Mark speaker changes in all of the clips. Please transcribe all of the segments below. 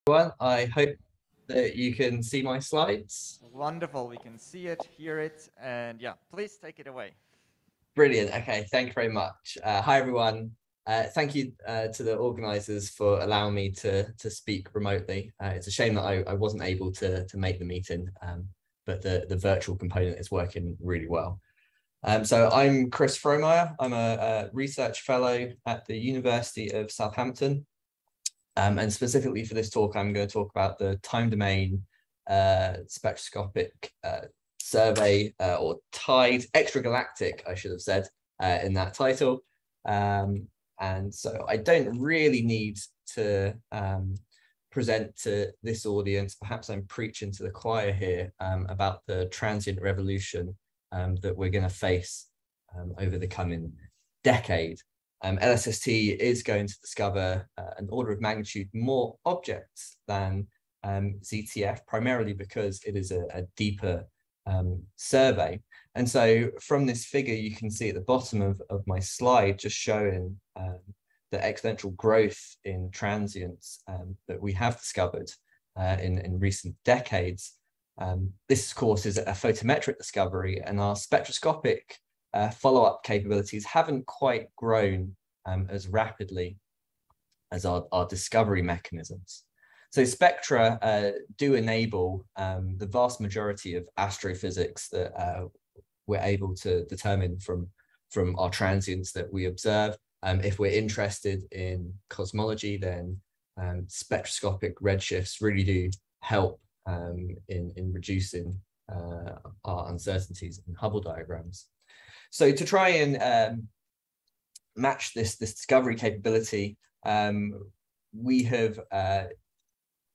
Speaker 1: Everyone, I hope that you can see my slides.
Speaker 2: Wonderful. We can see it, hear it, and yeah, please take it away.
Speaker 1: Brilliant. Okay, thank you very much. Hi, everyone. Thank you to the organisers for allowing me to speak remotely. It's a shame that I wasn't able to make the meeting, but the virtual component is working really well. So I'm Chris Frohmaier. I'm a research fellow at the University of Southampton. And specifically for this talk, I'm going to talk about the Time-Domain Spectroscopic Survey, or TiDES Extra-Galactic, I should have said, in that title. And so I don't really need to present to this audience. Perhaps I'm preaching to the choir here about the transient revolution that we're going to face over the coming decade. LSST is going to discover an order of magnitude more objects than ZTF, primarily because it is a deeper survey. And so from this figure, you can see at the bottom of my slide, just showing the exponential growth in transients that we have discovered in recent decades. This, of course, is a photometric discovery, and our spectroscopic follow-up capabilities haven't quite grown as rapidly as our discovery mechanisms. So spectra do enable the vast majority of astrophysics that we're able to determine from our transients that we observe. If we're interested in cosmology, then spectroscopic redshifts really do help in reducing our uncertainties in Hubble diagrams. So to try and match this discovery capability, we have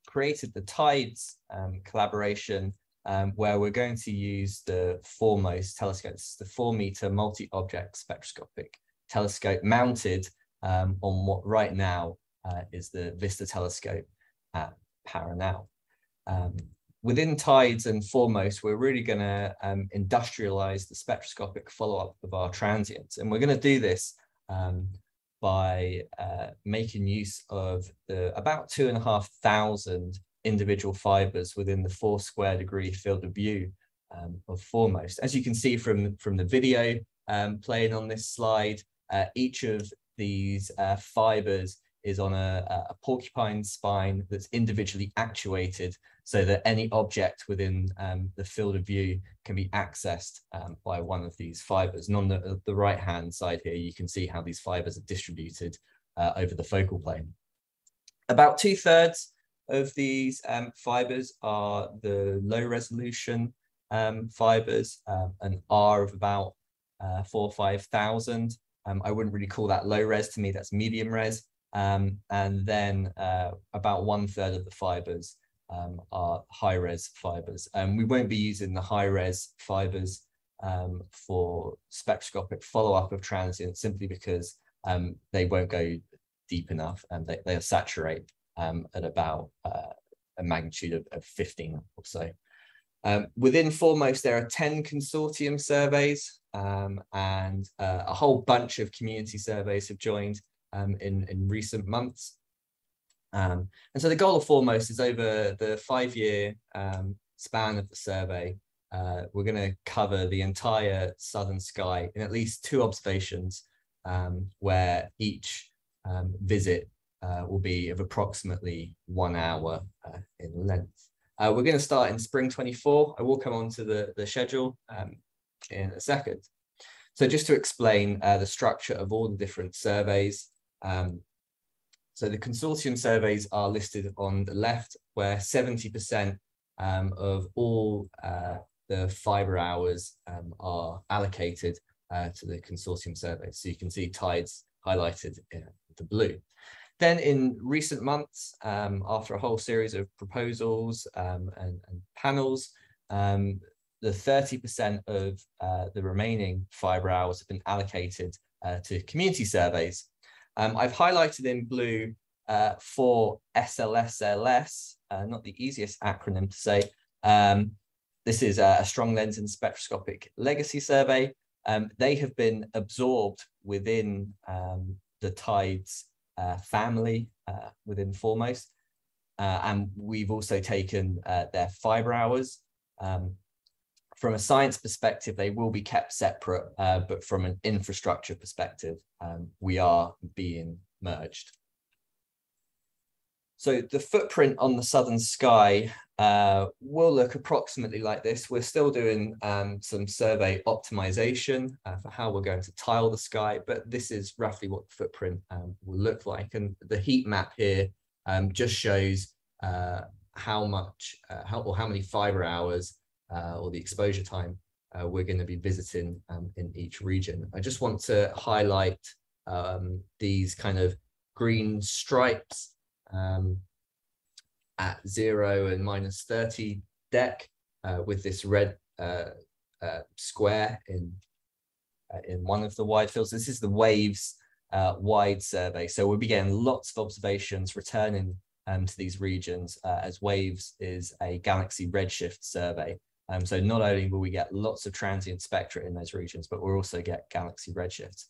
Speaker 1: created the TiDES collaboration, where we're going to use the foremost telescope. This is the 4-meter multi-object spectroscopic telescope mounted on what right now is the Vista telescope at Paranal. Within TiDES and foremost, we're really going to industrialize the spectroscopic follow-up of our transients. And we're going to do this by making use of the about 2,500 individual fibers within the 4 square degree field of view of foremost. As you can see from the video playing on this slide, each of these fibers is on a porcupine spine that's individually actuated so that any object within the field of view can be accessed by one of these fibers. And on the right-hand side here, you can see how these fibers are distributed over the focal plane. About 2/3 of these fibers are the low-resolution fibers, an R of about 4,000 or 5,000. I wouldn't really call that low-res. To me, that's medium-res. And then about 1/3 of the fibers are high-res fibers. We won't be using the high-res fibers for spectroscopic follow-up of transients simply because they won't go deep enough, and they'll saturate at about a magnitude of 15 or so. Within foremost, there are 10 consortium surveys, and a whole bunch of community surveys have joined in recent months. And so the goal of foremost is over the 5-year span of the survey, we're going to cover the entire southern sky in at least 2 observations, where each visit will be of approximately 1 hour in length. We're going to start in spring 24. I will come on to the schedule in a second. So just to explain the structure of all the different surveys. So the consortium surveys are listed on the left, where 70% of all the fibre hours are allocated to the consortium surveys. So you can see TiDES highlighted in the blue. Then in recent months, after a whole series of proposals and panels, the 30% of the remaining fibre hours have been allocated to community surveys. I've highlighted in blue for SLSLS, not the easiest acronym to say. This is a strong lens and spectroscopic legacy survey. They have been absorbed within the TiDES family within foremost. and we've also taken their fibre hours. From a science perspective, they will be kept separate, but from an infrastructure perspective, we are being merged. So the footprint on the southern sky will look approximately like this. We're still doing some survey optimization for how we're going to tile the sky, but this is roughly what the footprint will look like. And the heat map here just shows how many fibre hours or the exposure time we're going to be visiting in each region. I just want to highlight these kind of green stripes at 0 and -30 DEC with this red square in one of the wide fields. This is the WAVES wide survey. So we'll be getting lots of observations returning to these regions as WAVES is a galaxy redshift survey. So not only will we get lots of transient spectra in those regions, but we'll also get galaxy redshifts.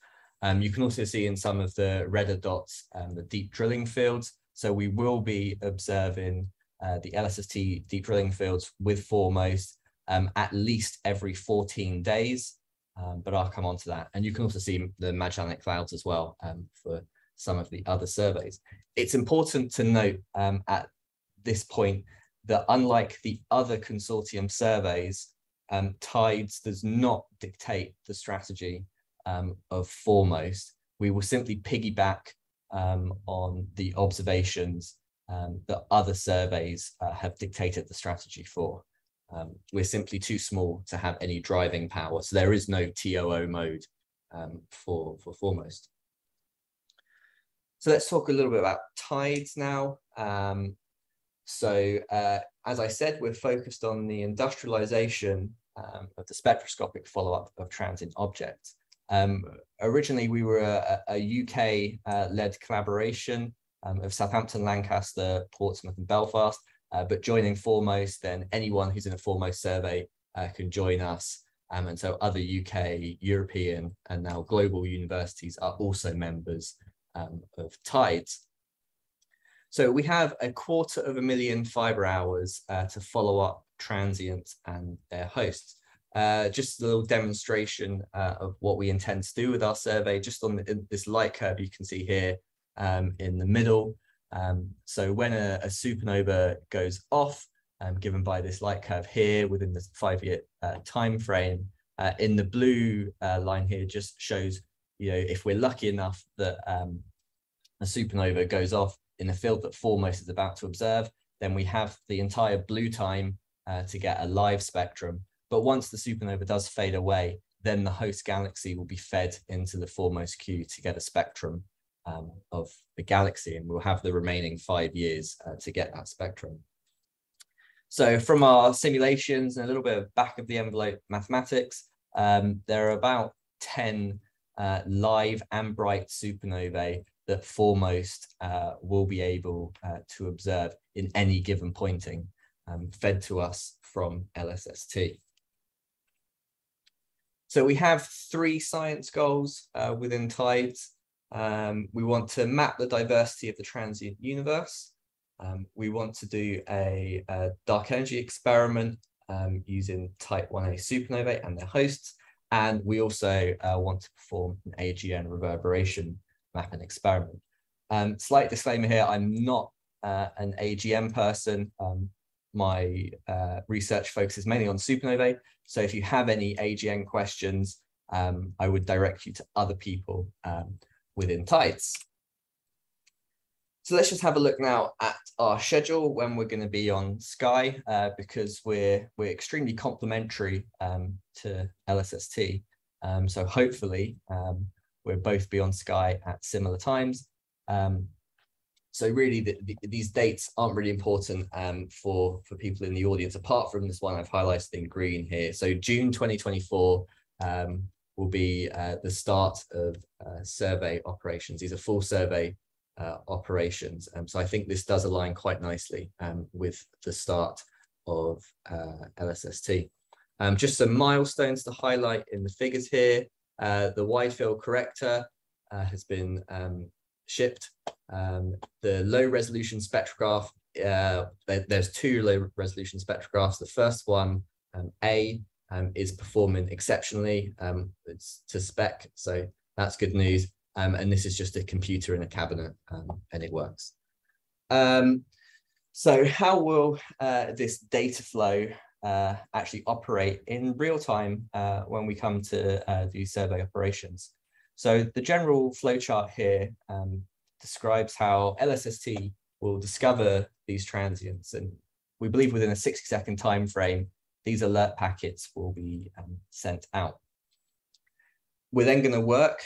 Speaker 1: You can also see in some of the redder dots the deep drilling fields. So we will be observing the LSST deep drilling fields with Foremost at least every 14 days, but I'll come on to that. And you can also see the Magellanic Clouds as well for some of the other surveys. It's important to note at this point that unlike the other consortium surveys, TiDES does not dictate the strategy of Foremost. We will simply piggyback on the observations that other surveys have dictated the strategy for. We're simply too small to have any driving power, so there is no TOO mode for Foremost. So let's talk a little bit about TiDES now. As I said, we're focused on the industrialization of the spectroscopic follow-up of transient objects. Originally, we were a UK-led collaboration of Southampton, Lancaster, Portsmouth, and Belfast, but joining Foremost, then anyone who's in a Foremost survey can join us. And so other UK, European, and now global universities are also members of TiDES. So we have 250,000 fibre hours to follow up transients and their hosts. Just a little demonstration of what we intend to do with our survey, just on this light curve you can see here in the middle. So when a supernova goes off, given by this light curve here within the 5-year time frame, in the blue line here just shows, if we're lucky enough that a supernova goes off in a field that Foremost is about to observe, then we have the entire blue time to get a live spectrum. But once the supernova does fade away, then the host galaxy will be fed into the Foremost queue to get a spectrum of the galaxy, and we'll have the remaining 5 years to get that spectrum. So from our simulations and a little bit of back of the envelope mathematics, there are about 10 live and bright supernovae that Foremost will be able to observe in any given pointing, fed to us from LSST. So we have 3 science goals within TiDES. We want to map the diversity of the transient universe. We want to do a dark energy experiment using type 1a supernovae and their hosts. And we also want to perform an AGN reverberation mapping experiment. Slight disclaimer here, I'm not an AGN person. My research focuses mainly on supernovae. So if you have any AGN questions, I would direct you to other people within TiDES. So let's just have a look now at our schedule when we're going to be on Sky, because we're extremely complementary to LSST. So hopefully we'll both be on Sky at similar times. So really these dates aren't really important for people in the audience, apart from this one I've highlighted in green here. So June 2024 will be the start of survey operations. These are full survey operations. So I think this does align quite nicely with the start of LSST. Just some milestones to highlight in the figures here. The wide field corrector has been shipped. The low resolution spectrograph there's two low resolution spectrographs. The first one, A, is performing exceptionally. It's to spec, so that's good news. And this is just a computer in a cabinet, and it works. So how will this data flow actually operate in real time when we come to do survey operations? So the general flowchart here describes how LSST will discover these transients, and we believe within a 60-second time frame, these alert packets will be sent out. We're then going to work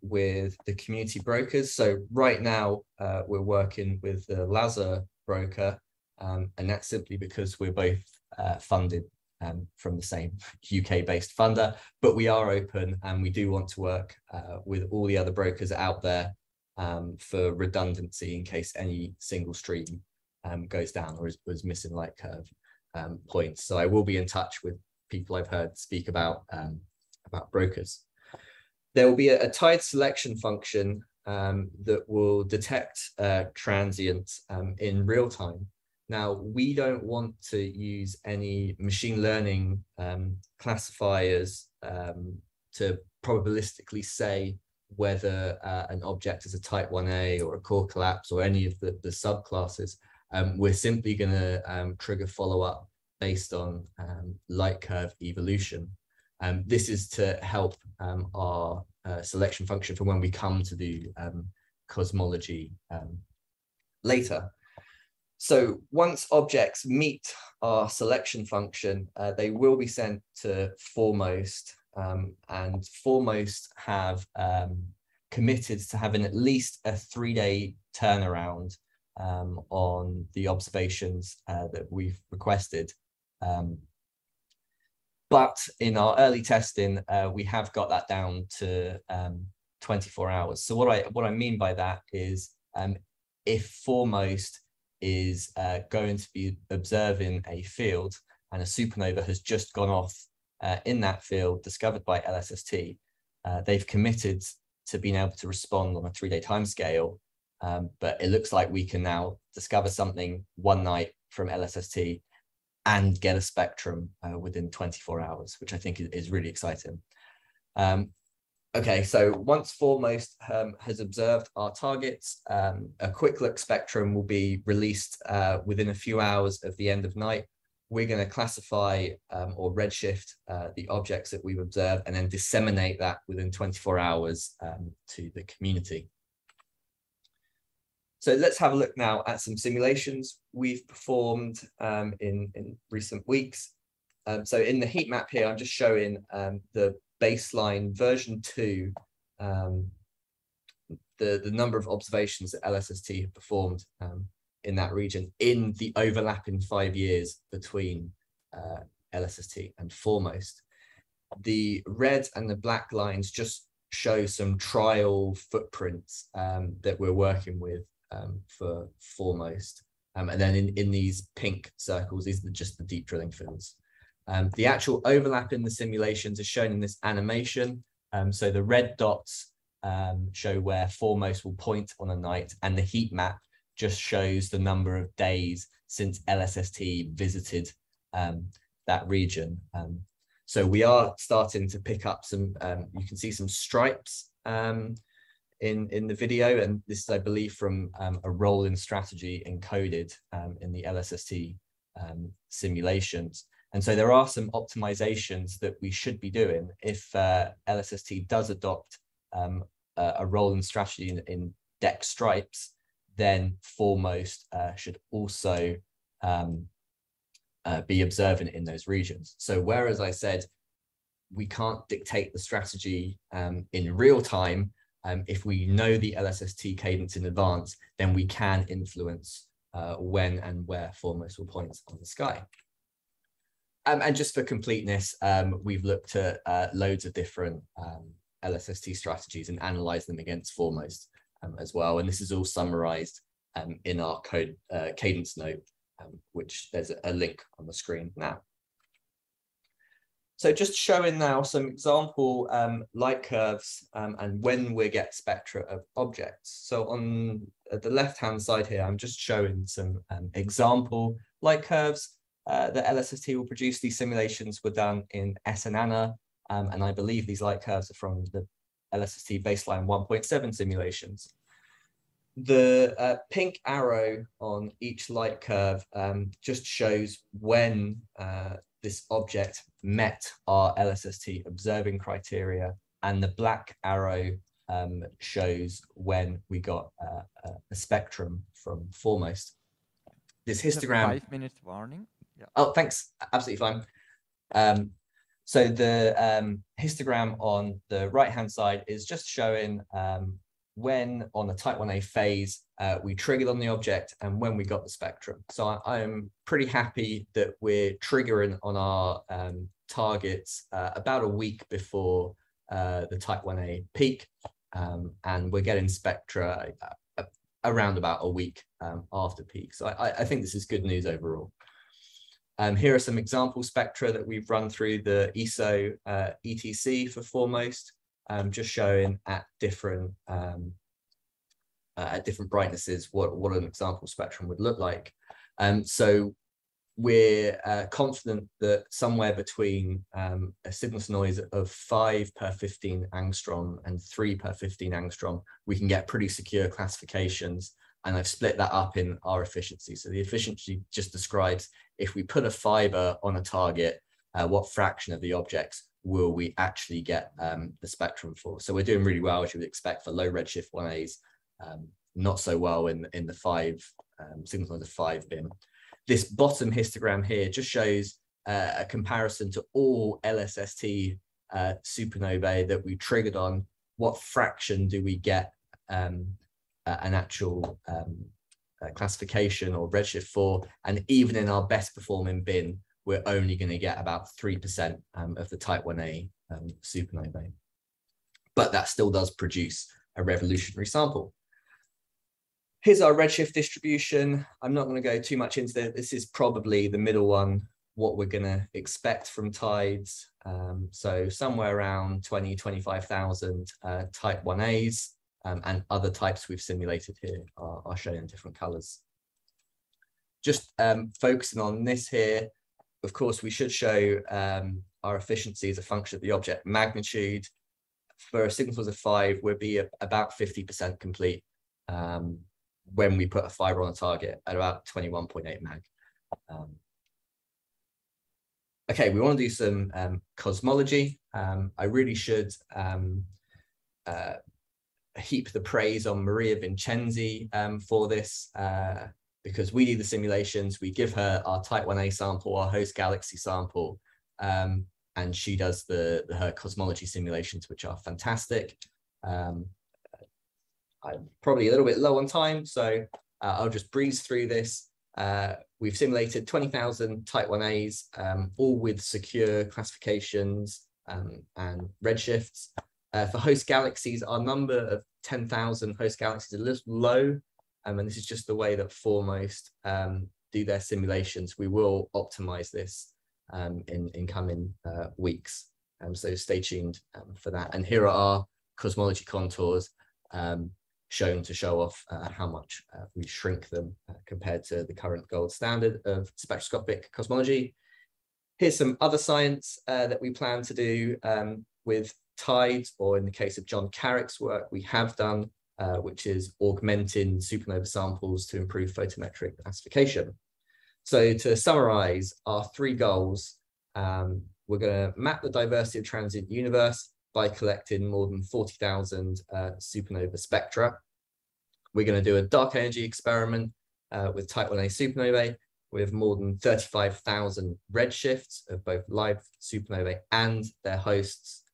Speaker 1: with the community brokers. So right now, we're working with the LASA broker, and that's simply because we're both funded from the same UK-based funder, but we are open and we do want to work with all the other brokers out there for redundancy in case any single stream goes down or was missing light curve points. So I will be in touch with people I've heard speak about brokers. There will be a TiDES selection function that will detect transients in real time. Now, we don't want to use any machine learning classifiers to probabilistically say whether an object is a type 1a or a core collapse or any of the subclasses. We're simply going to trigger follow-up based on light curve evolution. This is to help our selection function for when we come to do cosmology later. So once objects meet our selection function, they will be sent to Foremost, and Foremost have committed to having at least a 3-day turnaround on the observations that we've requested. But in our early testing, we have got that down to 24 hours. So what I mean by that is if Foremost is going to be observing a field and a supernova has just gone off in that field discovered by LSST, they've committed to being able to respond on a 3-day timescale. But it looks like we can now discover something one night from LSST and get a spectrum within 24 hours, which I think is really exciting. Okay, so once Foremost has observed our targets, a quick look spectrum will be released within a few hours of the end of night. We're going to classify or redshift the objects that we've observed and then disseminate that within 24 hours to the community. So let's have a look now at some simulations we've performed in recent weeks. So in the heat map here, I'm just showing the baseline version 2, the number of observations that LSST have performed in that region in the overlapping 5 years between LSST and Foremost. The red and the black lines just show some trial footprints that we're working with for Foremost. And then in these pink circles, these are just the deep drilling fields. The actual overlap in the simulations is shown in this animation. So the red dots show where Foremost will point on a night, and the heat map just shows the number of days since LSST visited that region. So we are starting to pick up some, you can see some stripes in the video, and this is, I believe, from a rolling strategy encoded in the LSST simulations. And so there are some optimizations that we should be doing if LSST does adopt a rolling strategy in DESC stripes. Then Foremost should also be observant in those regions. So whereas I said we can't dictate the strategy in real time, if we know the LSST cadence in advance, then we can influence when and where Foremost will point on the sky. And just for completeness, we've looked at loads of different LSST strategies and analyzed them against Foremost as well. And this is all summarized in our code cadence note, which there's a link on the screen now. So just showing now some example light curves and when we get spectra of objects. So on the left-hand side here, I'm just showing some example light curves that LSST will produce. These simulations were done in SNANA, and I believe these light curves are from the LSST baseline 1.7 simulations. The pink arrow on each light curve just shows when this object met our LSST observing criteria, and the black arrow shows when we got a spectrum from foremost. This histogram.
Speaker 2: 5-minute warning. Yeah.
Speaker 1: Oh, thanks. Absolutely fine. So the histogram on the right-hand side is just showing when on a type 1a phase we triggered on the object and when we got the spectrum. So I'm pretty happy that we're triggering on our targets about a week before the type 1a peak, and we're getting spectra around about a week after peak. So I think this is good news overall. Here are some example spectra that we've run through the ESO ETC for foremost, just showing at different brightnesses what an example spectrum would look like. So we're confident that somewhere between a signal to noise of 5 per 15 angstrom and 3 per 15 angstrom, we can get pretty secure classifications. And I've split that up in our efficiency. So the efficiency just describes if we put a fiber on a target, what fraction of the objects will we actually get the spectrum for. So we're doing really well, as you would expect for low redshift 1As, not so well in the 5 signal to 5 bin. This bottom histogram here just shows a comparison to all LSST supernovae that we triggered on. What fraction do we get an actual classification or redshift for? And even in our best performing bin, we're only going to get about 3% of the type 1a supernovae. But that still does produce a revolutionary sample. Here's our redshift distribution. I'm not going to go too much into this. This is probably the middle one, what we're going to expect from TiDES. So somewhere around 20, 25,000 type 1As, and other types we've simulated here are shown in different colors. Just focusing on this here, of course, we should show our efficiency as a function of the object magnitude. For a signal to 5, we'll be about 50% complete when we put a fiber on a target at about 21.8 mag. Okay, we want to do some cosmology. I really should heap the praise on Maria Vincenzi for this, because we do the simulations, we give her our type 1a sample, our host galaxy sample, and she does her cosmology simulations, which are fantastic. I'm probably a little bit low on time, so I'll just breeze through this. We've simulated 20,000 type 1As, all with secure classifications and redshifts. For host galaxies, our number of 10,000 host galaxies is a little low, and this is just the way that Foremost do their simulations. We will optimize this in coming weeks, so stay tuned for that. And here are our cosmology contours shown to show off how much we shrink them compared to the current gold standard of spectroscopic cosmology. Here's some other science that we plan to do with TiDES, or in the case of John Carrick's work, we have done, which is augmenting supernova samples to improve photometric classification. So to summarize our 3 goals, we're going to map the diversity of transient universe by collecting more than 40,000 supernova spectra. We're going to do a dark energy experiment with type 1a supernovae with more than 35,000 redshifts of both live supernovae and their hosts.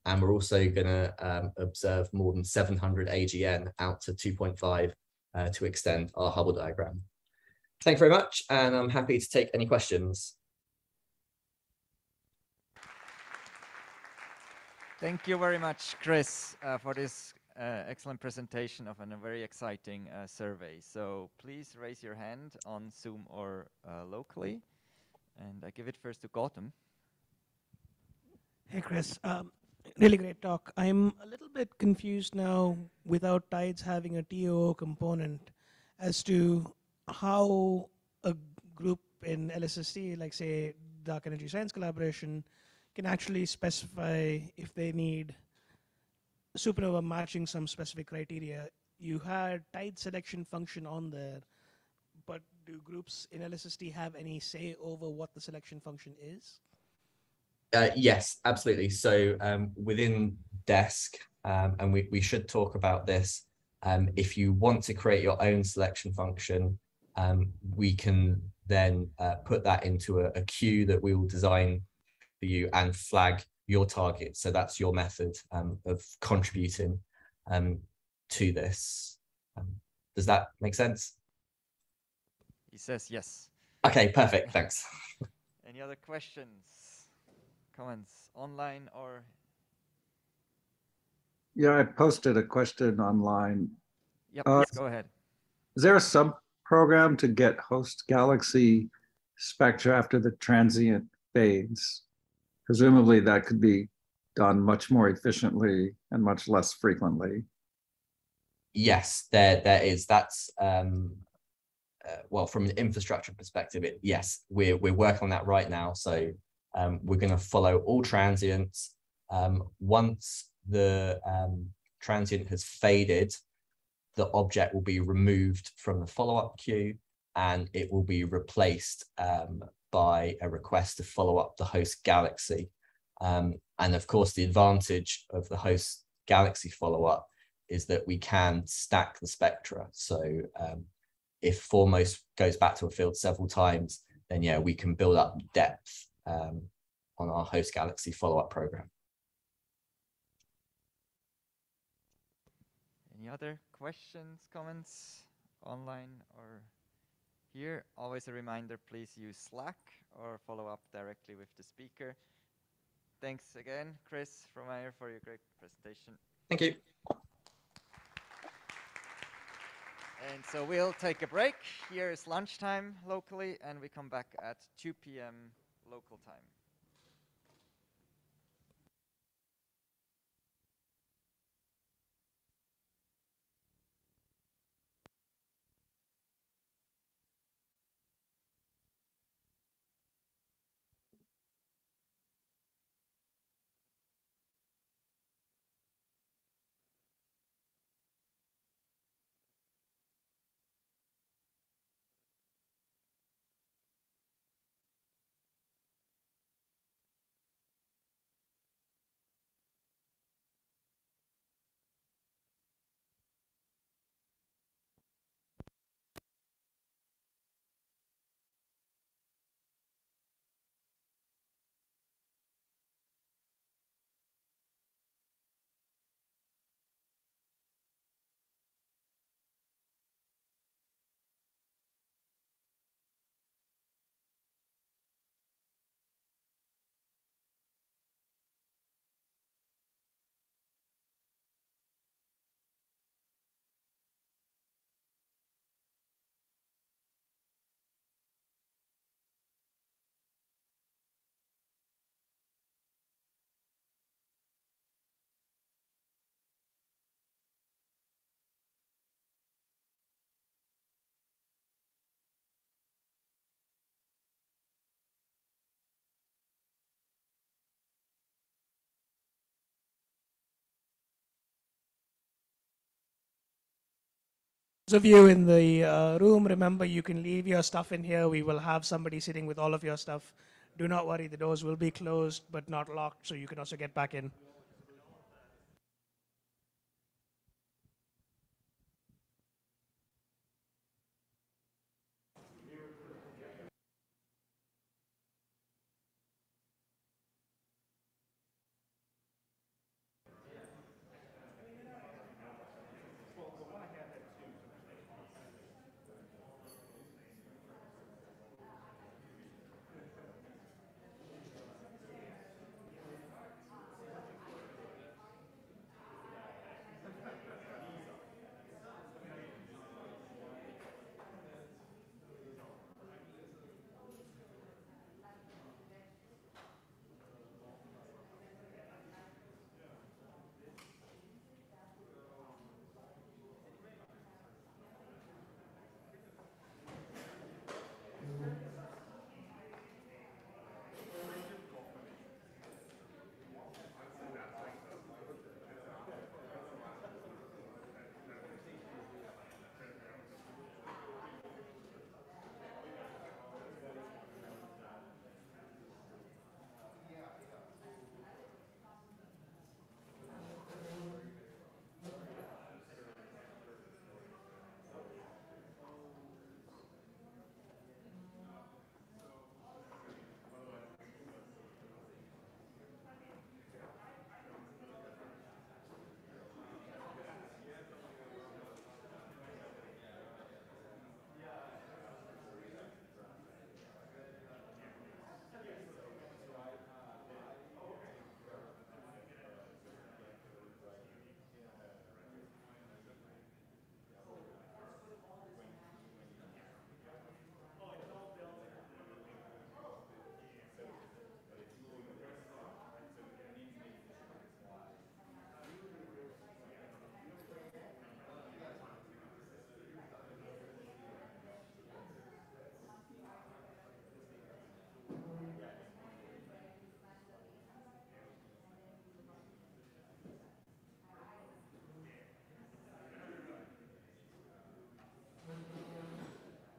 Speaker 1: And we're also going to observe more than 700 AGN out to 2.5 to extend our Hubble diagram. Thank you very much, and I'm happy to take any questions.
Speaker 2: Thank you very much, Chris, for this excellent presentation of a very exciting survey. So please raise your hand on Zoom or locally. And I give it first to Gautam.
Speaker 3: Hey, Chris. Really great talk. I'm a little bit confused now without TiDES having a TOO component as to how a group in LSST, like say Dark Energy Science Collaboration, can actually specify if they need supernova matching some specific criteria. You had TiDES selection function on there, but do groups in LSST have any say over what the selection function is?
Speaker 1: Yes, absolutely. So within DESC, and we should talk about this, if you want to create your own selection function, we can then put that into a queue that we will design for you and flag your target. So that's your method of contributing to this. Does that make sense?
Speaker 2: He says yes.
Speaker 1: Okay, perfect. Thanks.
Speaker 2: Any other questions, comments, online or?
Speaker 4: Yeah, I posted a question online.
Speaker 2: Yeah, please go ahead.
Speaker 4: Is there a sub-program to get host galaxy spectra after the transient fades? Presumably that could be done much more efficiently and much less frequently.
Speaker 1: Yes, there is. That's well, from an infrastructure perspective, yes, we're working on that right now. So we're going to follow all transients. Once the transient has faded, the object will be removed from the follow-up queue, and it will be replaced by a request to follow up the host galaxy. And of course, the advantage of the host galaxy follow-up is that we can stack the spectra. So if foremost goes back to a field several times, then yeah, we can build up depth on our host galaxy follow-up program.
Speaker 2: Any other questions, comments, online or here? Always a reminder, please use Slack or follow up directly with the speaker. Thanks again, Chris Frohmaier, for your great presentation.
Speaker 1: Thank you.
Speaker 2: And so we'll take a break. Here is lunchtime locally, and we come back at 2 p.m. local time.
Speaker 3: Those of you in the room, remember you can leave your stuff in here. We will have somebody sitting with all of your stuff. Do not worry, the doors will be closed but not locked, so you can also get back in.